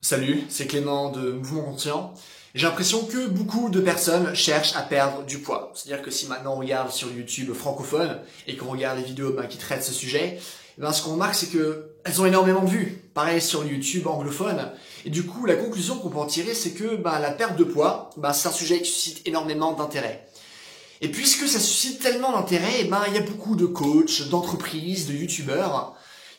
Salut, c'est Clément de Mouvement Conscient. J'ai l'impression que beaucoup de personnes cherchent à perdre du poids. C'est-à-dire que si maintenant on regarde sur YouTube francophone et qu'on regarde les vidéos qui traitent ce sujet, ce qu'on remarque c'est que elles ont énormément de vues. Pareil sur YouTube anglophone. Et du coup, la conclusion qu'on peut en tirer, c'est que la perte de poids, c'est un sujet qui suscite énormément d'intérêt. Et puisque ça suscite tellement d'intérêt, il y a beaucoup de coachs, d'entreprises, de youtubeurs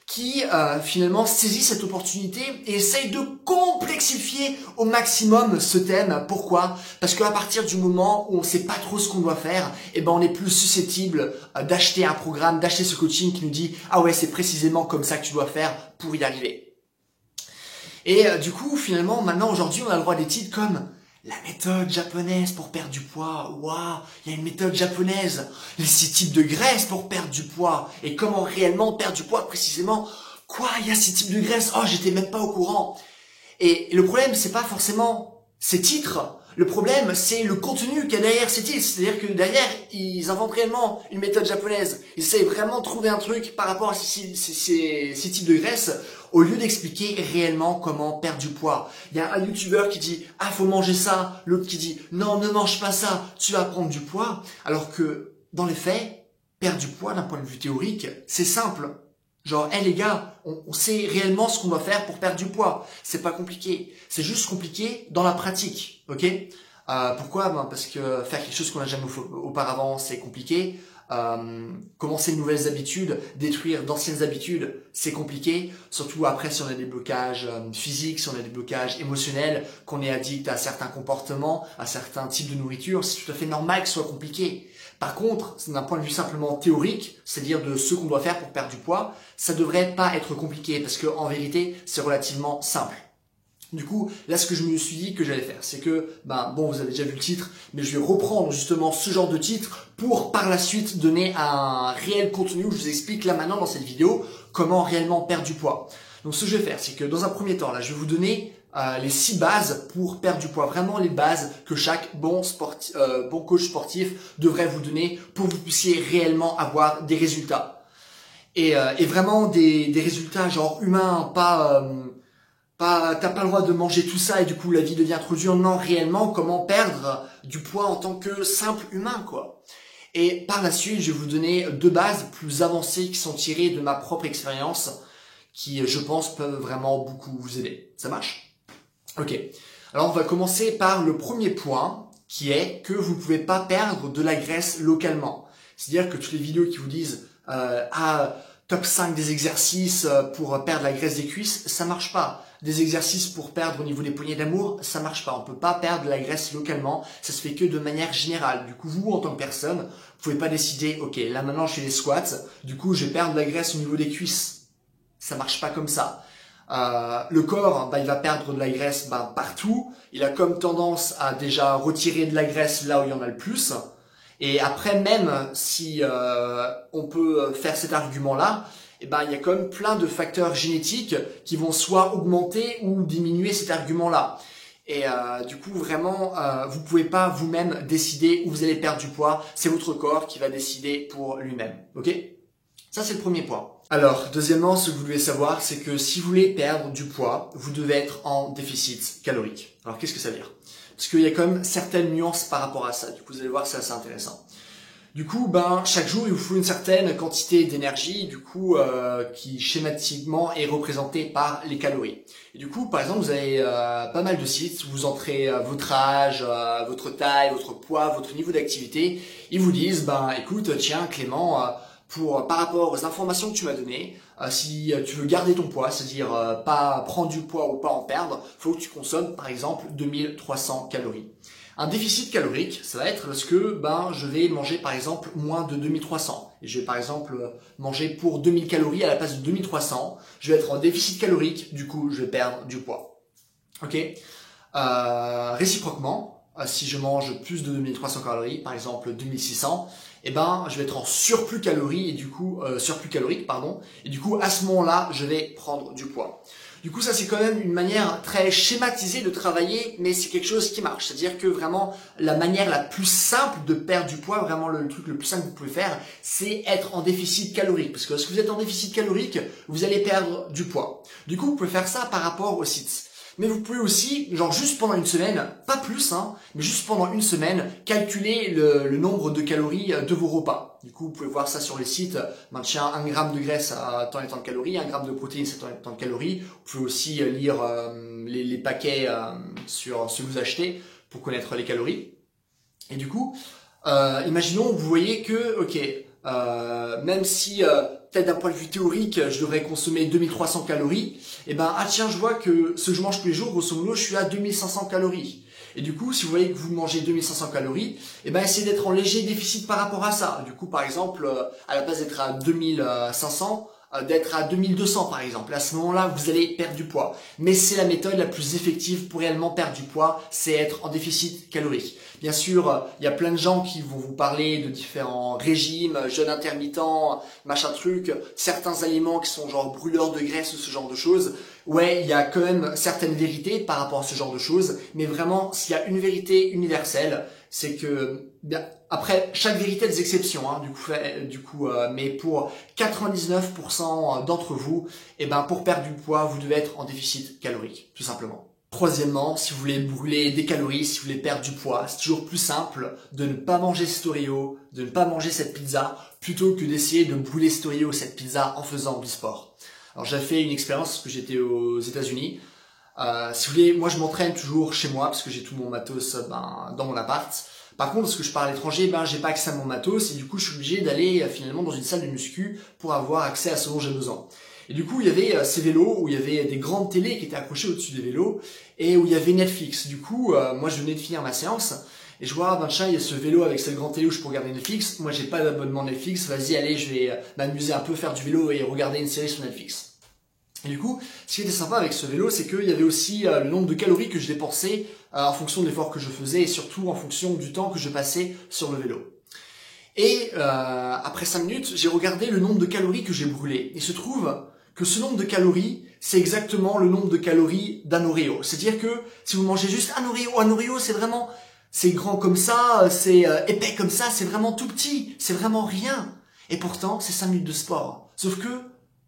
qui finalement saisissent cette opportunité et essayent de complexifier au maximum ce thème. Pourquoi? Parce qu'à partir du moment où on ne sait pas trop ce qu'on doit faire, on est plus susceptible d'acheter un programme, d'acheter ce coaching qui nous dit « Ah ouais, c'est précisément comme ça que tu dois faire pour y arriver ». Et du coup, finalement, maintenant, aujourd'hui, on a le droit à des titres comme la méthode japonaise pour perdre du poids. Waouh, il y a une méthode japonaise. Les 6 types de graisses pour perdre du poids. Et comment réellement perdre du poids précisément? Quoi, il y a 6 types de graisses? Oh, j'étais même pas au courant. Et le problème, c'est pas forcément ces titres. Le problème, c'est le contenu qu'il y a derrière ces titres. C'est-à-dire que derrière, ils inventent réellement une méthode japonaise. Ils essayent vraiment de trouver un truc par rapport à ces types de graisses, au lieu d'expliquer réellement comment perdre du poids. Il y a un youtubeur qui dit « Ah, faut manger ça », l'autre qui dit « Non, ne mange pas ça, tu vas prendre du poids ». Alors que, dans les faits, perdre du poids d'un point de vue théorique, c'est simple. Genre, les gars, on sait réellement ce qu'on doit faire pour perdre du poids. C'est pas compliqué. C'est juste compliqué dans la pratique, ok? Pourquoi? Parce que faire quelque chose qu'on n'a jamais auparavant, c'est compliqué. Commencer de nouvelles habitudes, détruire d'anciennes habitudes, c'est compliqué. Surtout après, si on a des blocages physiques, si on a des blocages émotionnels, qu'on est addict à certains comportements, à certains types de nourriture, c'est tout à fait normal que ce soit compliqué. Par contre, d'un point de vue simplement théorique, c'est-à-dire de ce qu'on doit faire pour perdre du poids, ça devrait pas être compliqué parce que en vérité, c'est relativement simple. Du coup, là, ce que je me suis dit que j'allais faire, c'est que, vous avez déjà vu le titre, mais je vais reprendre justement ce genre de titre pour par la suite donner un réel contenu où je vous explique là maintenant dans cette vidéo comment réellement perdre du poids. Donc, ce que je vais faire, c'est que dans un premier temps, là, je vais vous donner les 6 bases pour perdre du poids. Vraiment les bases que chaque bon coach sportif devrait vous donner pour que vous puissiez réellement avoir des résultats. Et vraiment des résultats genre humains, t'as pas le droit de manger tout ça et du coup la vie devient trop dure. Non, réellement, comment perdre du poids en tant que simple humain, quoi. Et par la suite, je vais vous donner 2 bases plus avancées qui sont tirées de ma propre expérience qui, je pense, peuvent vraiment beaucoup vous aider. Ça marche? Ok. Alors, on va commencer par le premier point qui est que vous ne pouvez pas perdre de la graisse localement. C'est-à-dire que toutes les vidéos qui vous disent top 5 des exercices pour perdre la graisse des cuisses, ça marche pas. Des exercices pour perdre au niveau des poignées d'amour, ça marche pas. On peut pas perdre de la graisse localement, ça se fait que de manière générale. Du coup, vous, en tant que personne, vous pouvez pas décider, ok, là maintenant je fais des squats, du coup je vais perdre de la graisse au niveau des cuisses. Ça marche pas comme ça. Le corps, il va perdre de la graisse partout. Il a comme tendance à déjà retirer de la graisse là où il y en a le plus. Et après, même si on peut faire cet argument-là, il y a quand même plein de facteurs génétiques qui vont soit augmenter ou diminuer cet argument-là. Et du coup, vraiment, vous pouvez pas vous-même décider où vous allez perdre du poids. C'est votre corps qui va décider pour lui-même. Ok? Ça, c'est le premier point. Alors, deuxièmement, ce que vous devez savoir, c'est que si vous voulez perdre du poids, vous devez être en déficit calorique. Alors, qu'est-ce que ça veut dire? Parce qu'il y a quand même certaines nuances par rapport à ça. Du coup, vous allez voir, c'est assez intéressant. Du coup, chaque jour, il vous faut une certaine quantité d'énergie, du coup, qui schématiquement est représentée par les calories. Et du coup, par exemple, vous avez pas mal de sites où vous entrez votre âge, votre taille, votre poids, votre niveau d'activité. Ils vous disent, écoute, tiens, Clément, par rapport aux informations que tu m'as données, si tu veux garder ton poids, c'est-à-dire pas prendre du poids ou pas en perdre, faut que tu consommes par exemple 2300 calories. Un déficit calorique, ça va être lorsque je vais manger par exemple moins de 2300. Et je vais par exemple manger pour 2000 calories à la place de 2300. Je vais être en déficit calorique, du coup je vais perdre du poids. Ok. Réciproquement, si je mange plus de 2300 calories, par exemple 2600, je vais être en surplus calorique et du coup à ce moment-là, je vais prendre du poids. Du coup, ça c'est quand même une manière très schématisée de travailler, mais c'est quelque chose qui marche. C'est-à-dire que vraiment, la manière la plus simple de perdre du poids, vraiment le truc le plus simple que vous pouvez faire, c'est être en déficit calorique. Parce que lorsque vous êtes en déficit calorique, vous allez perdre du poids. Du coup, vous pouvez faire ça par rapport aux sites. Mais vous pouvez aussi, genre juste pendant une semaine, pas plus, hein, mais juste pendant une semaine, calculer le nombre de calories de vos repas. Du coup, vous pouvez voir ça sur les sites. Ben, tiens, 1 gramme de graisse à tant et tant de calories, 1 gramme de protéines c'est tant et tant de calories. Vous pouvez aussi lire les paquets sur ce que vous achetez pour connaître les calories. Et du coup, imaginons, vous voyez que, ok, même si peut-être d'un point de vue théorique, je devrais consommer 2300 calories, et ben ah tiens, je vois que ce que je mange tous les jours, grosso modo, je suis à 2500 calories. Et du coup, si vous voyez que vous mangez 2500 calories, et ben essayez d'être en léger déficit par rapport à ça. Du coup, par exemple, à la place d'être à 2500, d'être à 2200 par exemple. À ce moment-là, vous allez perdre du poids. Mais c'est la méthode la plus effective pour réellement perdre du poids, c'est être en déficit calorique. Bien sûr, il y a plein de gens qui vont vous parler de différents régimes, jeûne intermittent, machin truc, certains aliments qui sont genre brûleurs de graisse ou ce genre de choses. Ouais, il y a quand même certaines vérités par rapport à ce genre de choses, mais vraiment, s'il y a une vérité universelle, c'est que, bien, après, chaque vérité a des exceptions, hein, mais pour 99% d'entre vous, eh ben, pour perdre du poids, vous devez être en déficit calorique, tout simplement. Troisièmement, si vous voulez brûler des calories, si vous voulez perdre du poids, c'est toujours plus simple de ne pas manger cet Oreo, de ne pas manger cette pizza, plutôt que d'essayer de brûler cet Oreo ou cette pizza en faisant du sport. Alors j'ai fait une expérience parce que j'étais aux États-Unis. Si vous voulez, moi je m'entraîne toujours chez moi parce que j'ai tout mon matos dans mon appart. Par contre, parce que je pars à l'étranger, j'ai pas accès à mon matos et du coup je suis obligé d'aller finalement dans une salle de muscu pour avoir accès à ce dont j'ai besoin. Et du coup, il y avait ces vélos où il y avait des grandes télés qui étaient accrochées au-dessus des vélos et où il y avait Netflix. Du coup, moi, je venais de finir ma séance et je vois, tiens, il y a ce vélo avec cette grande télé où je peux regarder Netflix. Moi, j'ai pas d'abonnement Netflix. Vas-y, allez, je vais m'amuser un peu, faire du vélo et regarder une série sur Netflix. Et du coup, ce qui était sympa avec ce vélo, c'est qu'il y avait aussi le nombre de calories que je dépensais en fonction de l'effort que je faisais et surtout en fonction du temps que je passais sur le vélo. Et après 5 minutes, j'ai regardé le nombre de calories que j'ai brûlées. Il se trouve que ce nombre de calories, c'est exactement le nombre de calories d'un Oreo. C'est-à-dire que si vous mangez juste un Oreo c'est grand comme ça, c'est épais comme ça, c'est vraiment tout petit, c'est vraiment rien. Et pourtant, c'est 5 minutes de sport. Sauf que,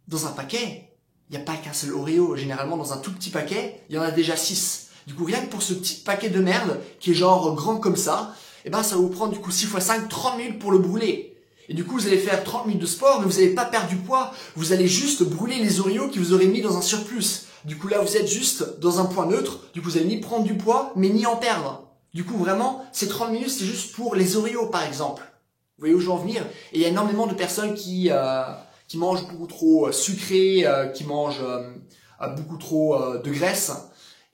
dans un paquet, il n'y a pas qu'un seul Oreo. Généralement, dans un tout petit paquet, il y en a déjà 6. Du coup, rien que pour ce petit paquet de merde, qui est genre grand comme ça, ça va vous prendre du coup 6 x 5, 30 minutes pour le brûler. Et du coup, vous allez faire 30 minutes de sport, mais vous n'allez pas perdre du poids. Vous allez juste brûler les Oreos qui vous auraient mis dans un surplus. Du coup, là, vous êtes juste dans un point neutre. Du coup, vous allez ni prendre du poids, mais ni en perdre. Du coup, vraiment, ces 30 minutes, c'est juste pour les Oreos, par exemple. Vous voyez où je veux en venir? Et il y a énormément de personnes qui mangent beaucoup trop sucré, qui mangent beaucoup trop de graisse.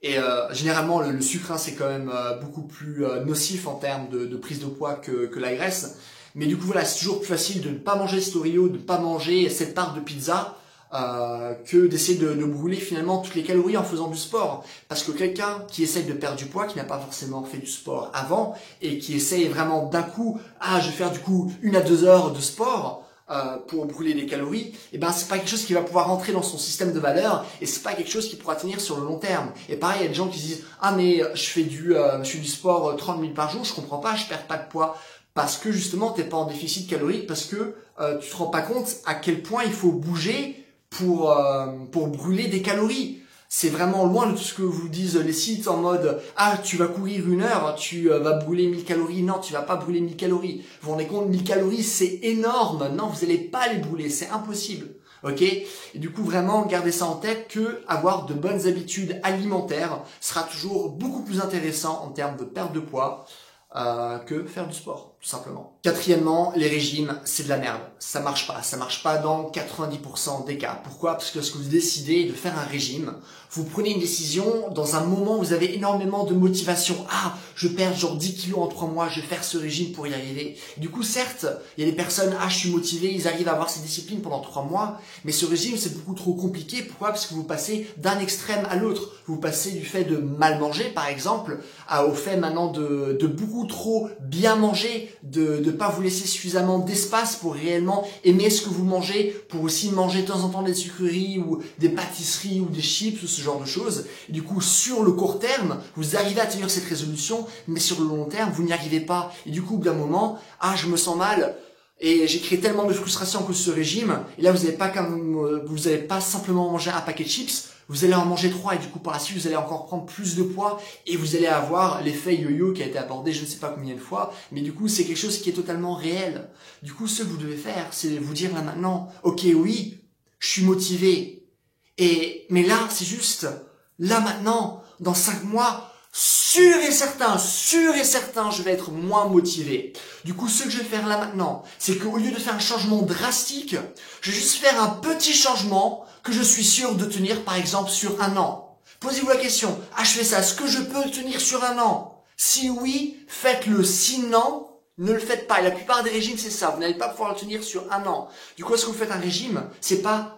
Et généralement, le sucre, c'est quand même beaucoup plus nocif en termes de prise de poids que la graisse. Mais du coup, voilà, c'est toujours plus facile de ne pas manger cet Oreo, de ne pas manger cette part de pizza, que d'essayer de brûler finalement toutes les calories en faisant du sport. Parce que quelqu'un qui essaye de perdre du poids, qui n'a pas forcément fait du sport avant, et qui essaye vraiment d'un coup, je vais faire du coup 1 à 2 heures de sport, pour brûler des calories, c'est pas quelque chose qui va pouvoir rentrer dans son système de valeurs et c'est pas quelque chose qui pourra tenir sur le long terme. Et pareil, il y a des gens qui se disent mais je fais du sport 30 minutes par jour, je comprends pas, je perds pas de poids. Parce que justement, t'es pas en déficit calorique, parce que tu te rends pas compte à quel point il faut bouger pour brûler des calories. C'est vraiment loin de tout ce que vous disent les sites en mode tu vas courir 1 heure, tu vas brûler 1000 calories. Non, tu vas pas brûler 1000 calories. Vous vous rendez compte, 1000 calories, c'est énorme. Non, vous allez pas les brûler, c'est impossible. Ok? Et du coup, vraiment, gardez ça en tête que avoir de bonnes habitudes alimentaires sera toujours beaucoup plus intéressant en termes de perte de poids que faire du sport, tout simplement. Quatrièmement, les régimes, c'est de la merde. Ça marche pas dans 90% des cas. Pourquoi? Parce que lorsque vous décidez de faire un régime, vous prenez une décision dans un moment où vous avez énormément de motivation. Je perds genre 10 kilos en 3 mois, je vais faire ce régime pour y arriver. Et du coup, certes, il y a des personnes, je suis motivé, ils arrivent à avoir ces disciplines pendant 3 mois, mais ce régime, c'est beaucoup trop compliqué. Pourquoi? Parce que vous passez d'un extrême à l'autre. Vous passez du fait de mal manger, par exemple, au fait maintenant de beaucoup trop bien manger, de ne pas vous laisser suffisamment d'espace pour réellement aimer ce que vous mangez, pour aussi manger de temps en temps des sucreries ou des pâtisseries ou des chips ou ce genre de choses. Et du coup, sur le court terme, vous arrivez à tenir cette résolution, mais sur le long terme, vous n'y arrivez pas. Et du coup, au bout d'un moment, je me sens mal. Et j'ai créé tellement de frustration à cause de ce régime. Et là, vous n'allez pas simplement manger un paquet de chips. vous allez en manger 3 et du coup par la suite vous allez encore prendre plus de poids et vous allez avoir l'effet yo-yo qui a été abordé je ne sais pas combien de fois, mais du coup c'est quelque chose qui est totalement réel. Du coup ce que vous devez faire c'est vous dire là maintenant, ok oui, je suis motivé, mais là c'est juste, là maintenant, dans 5 mois, sûr et certain, je vais être moins motivé. Du coup, ce que je vais faire là maintenant, c'est qu'au lieu de faire un changement drastique, je vais juste faire un petit changement que je suis sûr de tenir, par exemple, sur 1 an. Posez-vous la question, je fais ça, est-ce que je peux tenir sur 1 an? Si oui, faites-le. Sinon, ne le faites pas. Et la plupart des régimes, c'est ça. Vous n'allez pas pouvoir le tenir sur 1 an. Du coup, est-ce que vous faites un régime? C'est pas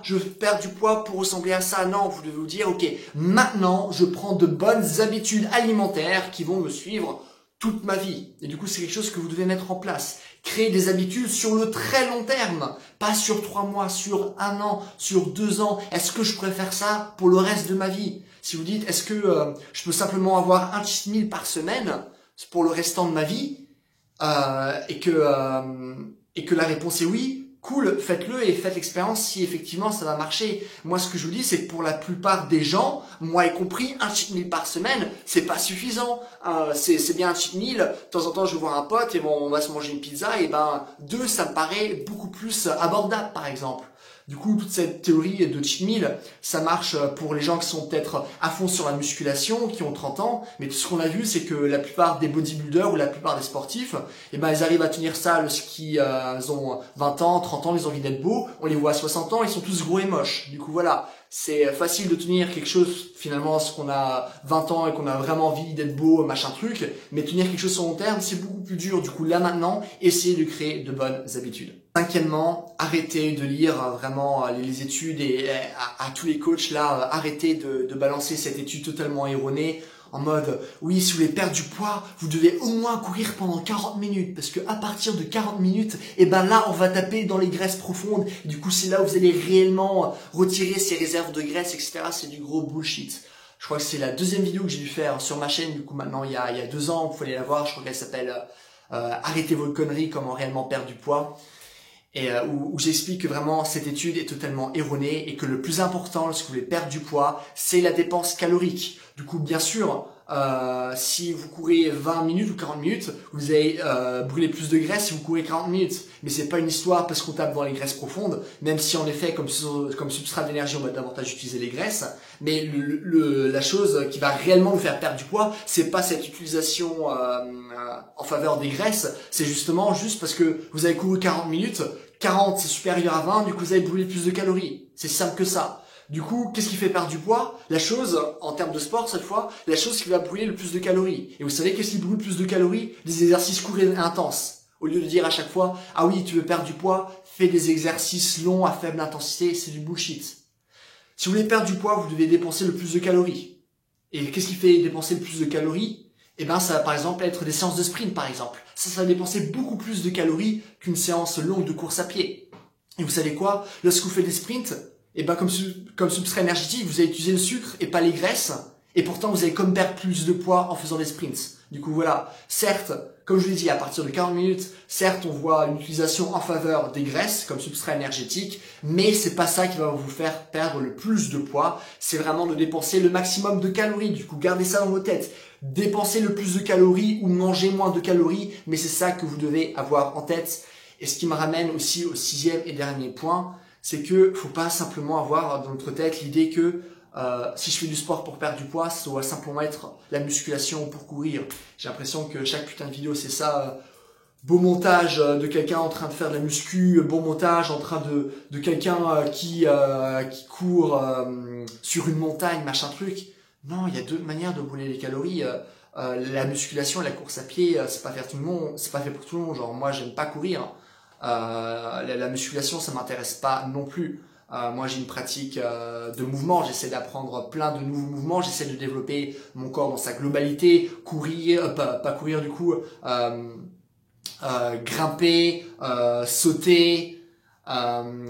je veux perdre du poids pour ressembler à ça. Non, vous devez vous dire, ok, maintenant, je prends de bonnes habitudes alimentaires qui vont me suivre toute ma vie. Et du coup, c'est quelque chose que vous devez mettre en place. Créer des habitudes sur le très long terme. Pas sur 3 mois, sur 1 an, sur 2 ans. Est-ce que je pourrais faire ça pour le reste de ma vie? Si vous dites, est-ce que je peux simplement avoir un cheat meal par semaine pour le restant de ma vie? Et que la réponse est oui. Cool, faites-le et faites l'expérience si effectivement ça va marcher. Moi, ce que je vous dis, c'est que pour la plupart des gens, moi y compris, un cheat meal par semaine, c'est pas suffisant. C'est bien un cheat meal. De temps en temps, je vais voir un pote et on va se manger une pizza. Et 2, ça me paraît beaucoup plus abordable, par exemple. Du coup, toute cette théorie de cheat meal, ça marche pour les gens qui sont peut-être à fond sur la musculation, qui ont 30 ans. Mais tout ce qu'on a vu, c'est que la plupart des bodybuilders ou la plupart des sportifs, ils arrivent à tenir ça lorsqu'ils ont 20 ans, 30 ans, ils ont envie d'être beaux. On les voit à 60 ans, ils sont tous gros et moches. Du coup, voilà. C'est facile de tenir quelque chose, finalement, ce qu'on a 20 ans et qu'on a vraiment envie d'être beau, machin truc. Mais tenir quelque chose sur long terme, c'est beaucoup plus dur. Du coup, là maintenant, essayez de créer de bonnes habitudes. 5e, arrêtez de lire vraiment les études et à tous les coachs là, arrêtez de balancer cette étude totalement erronée en mode oui, si vous voulez perdre du poids, vous devez au moins courir pendant 40 minutes parce que à partir de 40 minutes, là on va taper dans les graisses profondes et du coup c'est là où vous allez réellement retirer ces réserves de graisse, etc. C'est du gros bullshit. Je crois que c'est la 2e vidéo que j'ai dû faire sur ma chaîne, du coup maintenant il y a 2 ans, vous pouvez aller la voir, je crois qu'elle s'appelle Arrêtez vos conneries, comment réellement perdre du poids. Et où j'explique que vraiment cette étude est totalement erronée et que le plus important lorsque vous voulez perdre du poids, c'est la dépense calorique. Du coup, bien sûr, si vous courez 20 minutes ou 40 minutes, vous allez brûler plus de graisse si vous courez 40 minutes. Mais c'est pas une histoire parce qu'on tape dans les graisses profondes, même si en effet, comme substrat d'énergie, on va davantage utiliser les graisses. Mais la chose qui va réellement vous faire perdre du poids, c'est pas cette utilisation en faveur des graisses, c'est justement juste parce que vous avez couru 40 minutes, 40 c'est supérieur à 20, du coup vous allez brûler plus de calories. C'est simple que ça. Du coup, qu'est-ce qui fait perdre du poids? La chose, en termes de sport cette fois, la chose qui va brûler le plus de calories. Et vous savez qu'est-ce qui brûle plus de calories? Des exercices courts et intenses. Au lieu de dire à chaque fois, ah oui, tu veux perdre du poids, fais des exercices longs à faible intensité, c'est du bullshit. Si vous voulez perdre du poids, vous devez dépenser le plus de calories. Et qu'est-ce qui fait dépenser le plus de calories? Ça va par exemple être des séances de sprint par exemple. Ça va dépenser beaucoup plus de calories qu'une séance longue de course à pied. Et vous savez quoi? Lorsque vous faites des sprints, comme substrat énergétique, vous allez utiliser le sucre et pas les graisses. Et pourtant, vous allez comme perdre plus de poids en faisant des sprints. Du coup, voilà. Certes, comme je vous l'ai dit, à partir de 40 minutes, certes, on voit une utilisation en faveur des graisses comme substrat énergétique, mais c'est pas ça qui va vous faire perdre le plus de poids. C'est vraiment de dépenser le maximum de calories. Du coup, gardez ça dans vos têtes. Dépenser le plus de calories ou manger moins de calories, mais c'est ça que vous devez avoir en tête. Et ce qui me ramène aussi au 6e et dernier point, c'est que faut pas simplement avoir dans notre tête l'idée que si je fais du sport pour perdre du poids, ça doit simplement être la musculation pour courir. J'ai l'impression que chaque putain de vidéo, c'est ça. Beau montage de quelqu'un en train de faire de la muscu, bon montage en train de quelqu'un qui court sur une montagne, machin truc. Non, il y a 2 manières de brûler les calories. La musculation et la course à pied, c'est pas fait pour tout le monde. Genre moi, j'aime pas courir. La musculation, ça m'intéresse pas non plus. Moi, j'ai une pratique de mouvement. J'essaie d'apprendre plein de nouveaux mouvements. J'essaie de développer mon corps dans sa globalité. Courir, pas courir du coup. Grimper, sauter,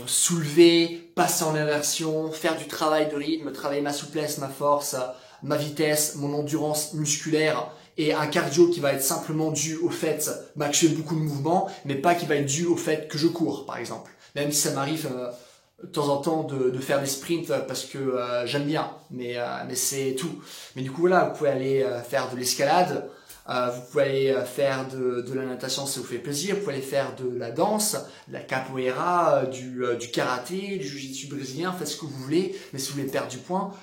soulever, passer en inversion, faire du travail de rythme, travailler ma souplesse, ma force, ma vitesse, mon endurance musculaire. Et un cardio qui va être simplement dû au fait que je fais beaucoup de mouvements, mais pas qui va être dû au fait que je cours, par exemple. Même si ça m'arrive de temps en temps de faire des sprints parce que j'aime bien, mais c'est tout. Mais du coup voilà, vous pouvez aller faire de l'escalade, vous pouvez aller faire de la natation si ça vous fait plaisir, vous pouvez aller faire de la danse, de la capoeira, du karaté, du jiu-jitsu brésilien, faites ce que vous voulez, mais si vous voulez perdre du poids,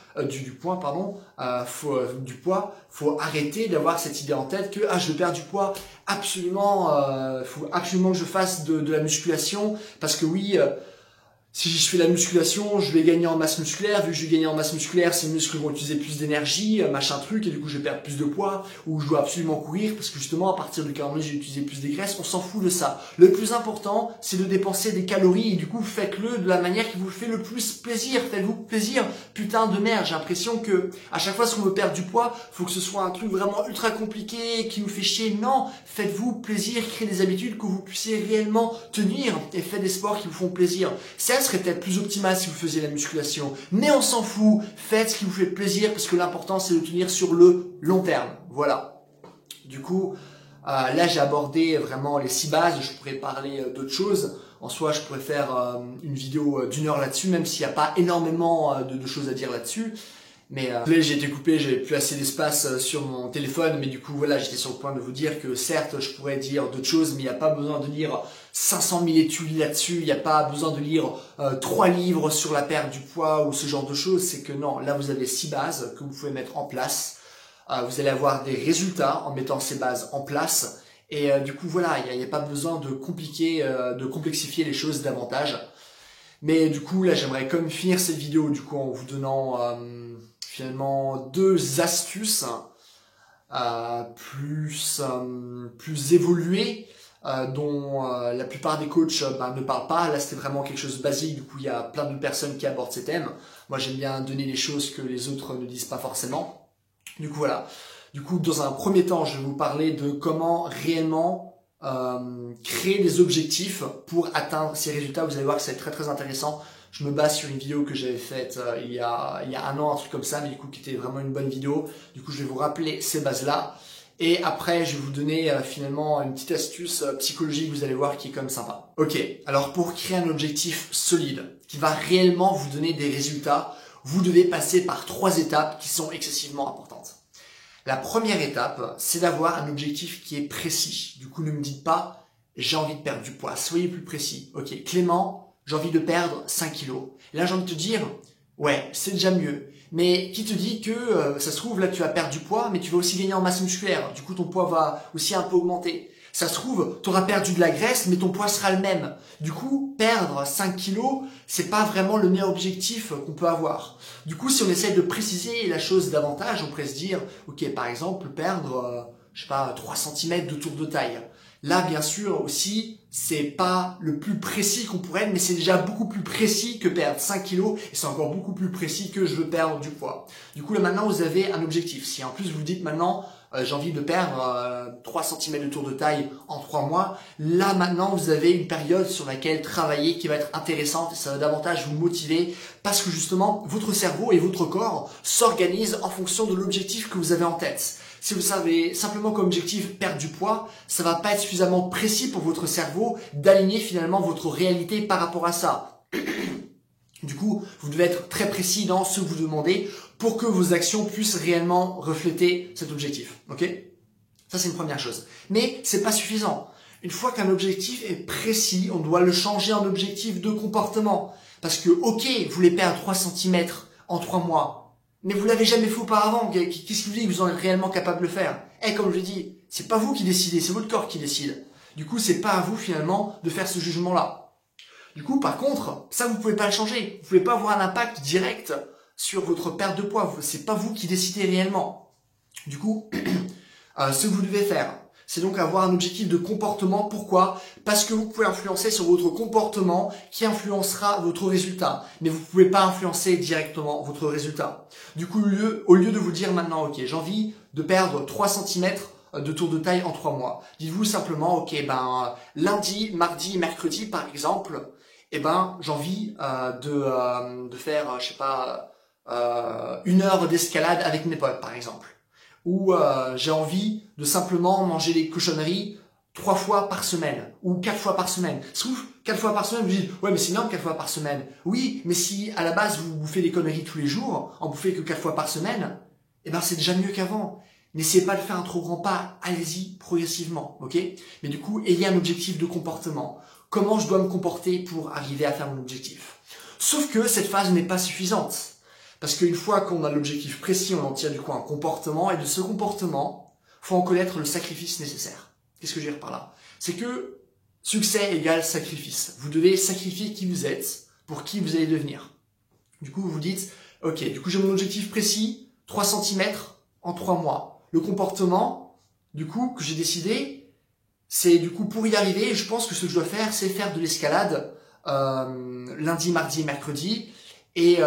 faut arrêter d'avoir cette idée en tête que je veux perdre du poids, absolument, faut absolument que je fasse de la musculation, parce que oui, si je fais la musculation, je vais gagner en masse musculaire. Vu que je vais gagner en masse musculaire, ces muscles vont utiliser plus d'énergie, machin truc, et du coup je vais perdre plus de poids, ou je dois absolument courir, parce que justement à partir du calories, j'ai utilisé plus des graisses, on s'en fout de ça. Le plus important, c'est de dépenser des calories, et du coup faites-le de la manière qui vous fait le plus plaisir. Faites-vous plaisir, putain de merde. J'ai l'impression que à chaque fois qu'on veut perdre du poids, faut que ce soit un truc vraiment ultra compliqué, qui nous fait chier. Non, faites-vous plaisir, créez des habitudes que vous puissiez réellement tenir, et faites des sports qui vous font plaisir. Serait peut-être plus optimal si vous faisiez la musculation, mais on s'en fout, faites ce qui vous fait plaisir parce que l'important c'est de tenir sur le long terme. Voilà. Du coup, là j'ai abordé vraiment les 6 bases, je pourrais parler d'autres choses. En soi, je pourrais faire une vidéo d'1 heure là-dessus, même s'il n'y a pas énormément de choses à dire là-dessus. Mais j'ai été coupé, j'avais plus assez d'espace sur mon téléphone, mais du coup voilà, j'étais sur le point de vous dire que certes, je pourrais dire d'autres choses, mais il n'y a pas besoin de lire 500 000 études là-dessus, il n'y a pas besoin de lire 3 livres sur la perte du poids ou ce genre de choses. C'est que non, là vous avez 6 bases que vous pouvez mettre en place. Vous allez avoir des résultats en mettant ces bases en place. Et du coup voilà, il n'y a pas besoin de complexifier les choses davantage. Mais du coup là, j'aimerais quand même finir cette vidéo du coup en vous donnant finalement 2 astuces plus évoluées dont la plupart des coachs ne parlent pas. Là c'était vraiment quelque chose de basique, du coup il y a plein de personnes qui abordent ces thèmes. Moi j'aime bien donner des choses que les autres ne disent pas forcément. Du coup voilà. Du coup dans un premier temps je vais vous parler de comment réellement créer des objectifs pour atteindre ces résultats. Vous allez voir que c'est très très intéressant. Je me base sur une vidéo que j'avais faite il y a 1 an, un truc comme ça, mais du coup qui était vraiment une bonne vidéo. Du coup je vais vous rappeler ces bases-là. Et après je vais vous donner finalement une petite astuce psychologique, vous allez voir, qui est quand même sympa. Ok, alors pour créer un objectif solide, qui va réellement vous donner des résultats, vous devez passer par 3 étapes qui sont excessivement importantes. La première étape, c'est d'avoir un objectif qui est précis. Du coup ne me dites pas j'ai envie de perdre du poids, soyez plus précis. Ok, Clément, j'ai envie de perdre 5 kilos. Et là, j'ai envie de te dire, ouais, c'est déjà mieux. Mais qui te dit que ça se trouve, là, tu vas perdre du poids, mais tu vas aussi gagner en masse musculaire. Du coup, ton poids va aussi un peu augmenter. Ça se trouve, tu auras perdu de la graisse, mais ton poids sera le même. Du coup, perdre 5 kilos, c'est pas vraiment le meilleur objectif qu'on peut avoir. Du coup, si on essaie de préciser la chose davantage, on pourrait se dire, ok, par exemple, perdre, 3 cm de tour de taille. Là, bien sûr, aussi, c'est pas le plus précis qu'on pourrait être, mais c'est déjà beaucoup plus précis que perdre 5 kilos, et c'est encore beaucoup plus précis que je veux perdre du poids. Du coup, là, maintenant, vous avez un objectif. Si en plus vous dites maintenant, j'ai envie de perdre 3 cm de tour de taille en 3 mois, là, maintenant, vous avez une période sur laquelle travailler qui va être intéressante, et ça va davantage vous motiver, parce que justement, votre cerveau et votre corps s'organisent en fonction de l'objectif que vous avez en tête. Si vous avez simplement comme objectif perdre du poids, ça va pas être suffisamment précis pour votre cerveau d'aligner finalement votre réalité par rapport à ça. Du coup, vous devez être très précis dans ce que vous demandez pour que vos actions puissent réellement refléter cet objectif. Ok ? Ça, c'est une première chose. Mais c'est pas suffisant. Une fois qu'un objectif est précis, on doit le changer en objectif de comportement. Parce que, ok, vous voulez perdre 3 cm en 3 mois, mais vous l'avez jamais fait auparavant. Qu'est-ce qui vous dit que vous en êtes réellement capable de le faire? Comme je l'ai dit, c'est pas vous qui décidez, c'est votre corps qui décide. Du coup, c'est pas à vous finalement de faire ce jugement-là. Du coup, par contre, ça vous pouvez pas le changer. Vous pouvez pas avoir un impact direct sur votre perte de poids. C'est pas vous qui décidez réellement. Du coup, ce que vous devez faire, c'est donc avoir un objectif de comportement. Pourquoi? Parce que vous pouvez influencer sur votre comportement qui influencera votre résultat. Mais vous ne pouvez pas influencer directement votre résultat. Du coup, au lieu de vous dire maintenant, ok, j'ai envie de perdre 3 cm de tour de taille en 3 mois. Dites-vous simplement, ok, lundi, mardi, mercredi, par exemple, j'ai envie de faire, 1 heure d'escalade avec mes potes, par exemple. Ou j'ai envie de simplement manger des cochonneries 3 fois par semaine ou 4 fois par semaine. Sauf 4 fois par semaine, vous dites, ouais, mais c'est énorme 4 fois par semaine. Oui, mais si à la base vous bouffez des conneries tous les jours, en bouffez que 4 fois par semaine, eh ben c'est déjà mieux qu'avant. N'essayez pas de faire un trop grand pas, allez-y progressivement, ok? Mais du coup, ayez un objectif de comportement. Comment je dois me comporter pour arriver à faire mon objectif? Sauf que cette phase n'est pas suffisante. Parce qu'une fois qu'on a l'objectif précis, on en tire du coup un comportement, et de ce comportement, faut en connaître le sacrifice nécessaire. Qu'est-ce que je veux dire par là? C'est que succès égale sacrifice. Vous devez sacrifier qui vous êtes pour qui vous allez devenir. Du coup, vous vous dites, ok, du coup j'ai mon objectif précis, 3 cm en 3 mois. Le comportement, du coup, que j'ai décidé, c'est du coup pour y arriver, je pense que ce que je dois faire, c'est faire de l'escalade lundi, mardi et mercredi, et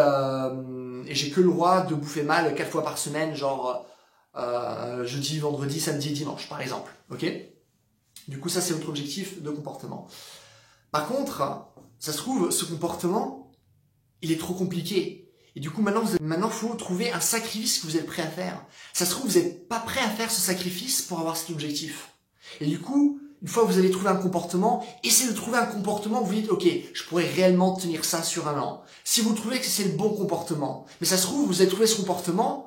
j'ai que le droit de bouffer mal 4 fois par semaine, genre jeudi, vendredi, samedi et dimanche, par exemple. Ok? Du coup, ça, c'est votre objectif de comportement. Par contre, ça se trouve, ce comportement, il est trop compliqué. Et du coup, maintenant, faut trouver un sacrifice que vous êtes prêt à faire. Ça se trouve, vous n'êtes pas prêt à faire ce sacrifice pour avoir cet objectif. Et du coup, une fois que vous avez trouvé un comportement, essayez de trouver un comportement où vous dites, ok, je pourrais réellement tenir ça sur un an. Si vous trouvez que c'est le bon comportement, mais ça se trouve, vous avez trouvé ce comportement,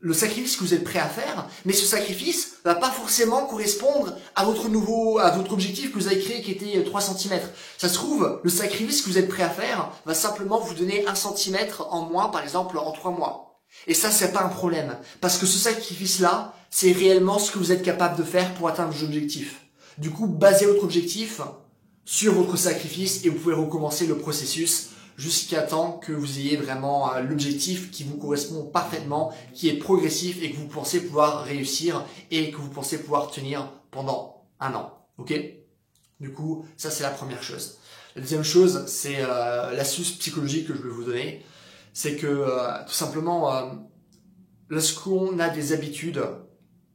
le sacrifice que vous êtes prêt à faire, mais ce sacrifice va pas forcément correspondre à votre objectif que vous avez créé qui était 3 cm. Ça se trouve, le sacrifice que vous êtes prêt à faire va simplement vous donner 1 cm en moins, par exemple, en 3 mois. Et ça, c'est pas un problème. Parce que ce sacrifice-là, c'est réellement ce que vous êtes capable de faire pour atteindre vos objectifs. Du coup, basez votre objectif sur votre sacrifice et vous pouvez recommencer le processus jusqu'à temps que vous ayez vraiment l'objectif qui vous correspond parfaitement, qui est progressif et que vous pensez pouvoir réussir et que vous pensez pouvoir tenir pendant un an. Ok? Du coup, ça c'est la première chose. La deuxième chose, c'est l'astuce psychologique que je vais vous donner. C'est que tout simplement, lorsqu'on a des habitudes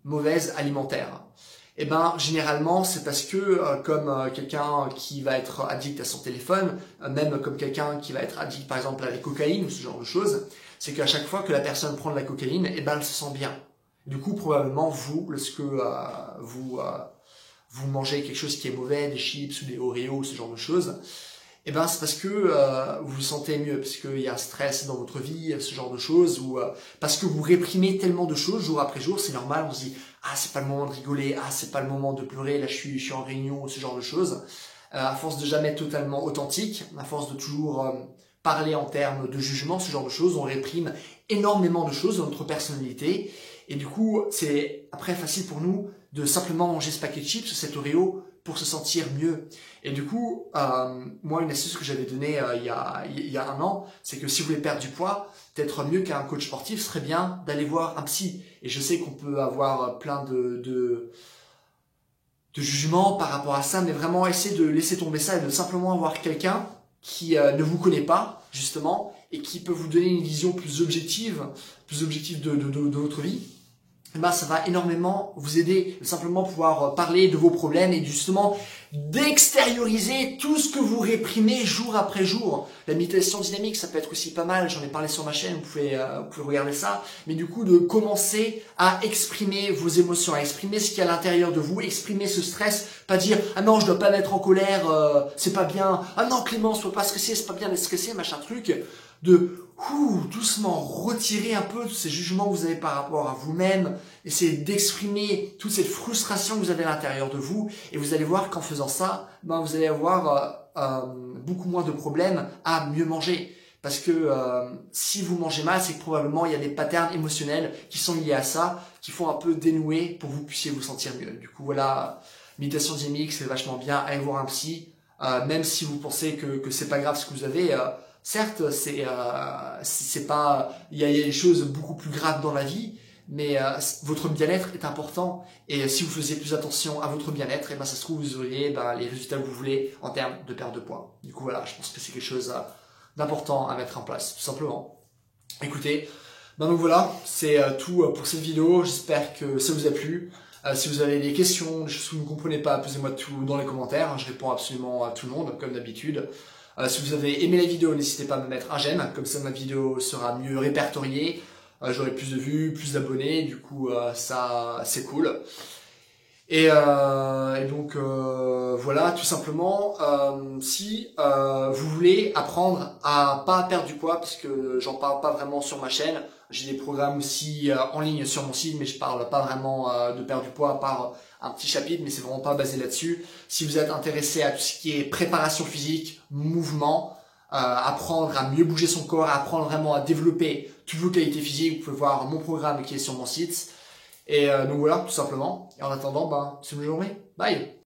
mauvaises alimentaires, eh ben généralement c'est parce que comme quelqu'un qui va être addict à son téléphone, même comme quelqu'un qui va être addict par exemple à la cocaïne ou ce genre de choses, c'est qu'à chaque fois que la personne prend de la cocaïne, eh ben elle se sent bien. Du coup probablement vous, lorsque vous mangez quelque chose qui est mauvais, des chips ou des Oreos ou ce genre de choses, eh ben c'est parce que vous vous sentez mieux, parce qu'il y a un stress dans votre vie, ce genre de choses, ou parce que vous réprimez tellement de choses jour après jour, c'est normal, on se dit ah c'est pas le moment de rigoler, ah c'est pas le moment de pleurer, là je suis en réunion, ce genre de choses. À force de jamais être totalement authentique, à force de toujours parler en termes de jugement, ce genre de choses, on réprime énormément de choses dans notre personnalité, et du coup c'est après facile pour nous de simplement manger ce paquet de chips, cet Oreo, pour se sentir mieux. Et du coup, moi, une astuce que j'avais donnée il y a un an, c'est que si vous voulez perdre du poids, d'être mieux qu'un coach sportif, ce serait bien d'aller voir un psy. Et je sais qu'on peut avoir plein de jugements par rapport à ça, mais vraiment essayer de laisser tomber ça et de simplement avoir quelqu'un qui ne vous connaît pas, justement, et qui peut vous donner une vision plus objective de votre vie. Eh ben, ça va énormément vous aider de simplement pouvoir parler de vos problèmes et justement d'extérioriser tout ce que vous réprimez jour après jour. La méditation dynamique, ça peut être aussi pas mal, j'en ai parlé sur ma chaîne, vous pouvez regarder ça, mais du coup de commencer à exprimer vos émotions, à exprimer ce qu'il y a à l'intérieur de vous, exprimer ce stress, pas dire « Ah non, je dois pas mettre en colère, c'est pas bien, ah non Clémence, faut pas stresser, c'est pas bien d'être stressé, machin truc », de doucement retirer un peu tous ces jugements que vous avez par rapport à vous-même, essayer d'exprimer toute cette frustration que vous avez à l'intérieur de vous, et vous allez voir qu'en faisant ça, ben vous allez avoir beaucoup moins de problèmes à mieux manger. Parce que si vous mangez mal, c'est que probablement il y a des patterns émotionnels qui sont liés à ça, qui font un peu dénouer pour que vous puissiez vous sentir mieux. Du coup voilà, méditation dynamique, c'est vachement bien, allez voir un psy, même si vous pensez que c'est pas grave ce que vous avez. Certes, c'est pas, il y a des choses beaucoup plus graves dans la vie, mais votre bien-être est important. Et si vous faisiez plus attention à votre bien-être, et ben ça se trouve vous auriez les résultats que vous voulez en termes de perte de poids. Du coup voilà, je pense que c'est quelque chose d'important à mettre en place, tout simplement. Écoutez, donc voilà, c'est tout pour cette vidéo. J'espère que ça vous a plu. Si vous avez des questions, des choses que vous ne comprenez pas, posez-moi tout dans les commentaires. Je réponds absolument à tout le monde, comme d'habitude. Si vous avez aimé la vidéo, n'hésitez pas à me mettre un j'aime, comme ça ma vidéo sera mieux répertoriée, j'aurai plus de vues, plus d'abonnés, du coup ça c'est cool. Et donc voilà, tout simplement, si vous voulez apprendre à pas perdre du poids, parce que j'en parle pas vraiment sur ma chaîne, j'ai des programmes aussi en ligne sur mon site, mais je parle pas vraiment de perdre du poids à part un petit chapitre, mais c'est vraiment pas basé là-dessus. Si vous êtes intéressé à tout ce qui est préparation physique, mouvement, apprendre à mieux bouger son corps, apprendre vraiment à développer toutes vos qualités physiques, vous pouvez voir mon programme qui est sur mon site. Et donc voilà, tout simplement. Et en attendant, c'est une journée. Bye!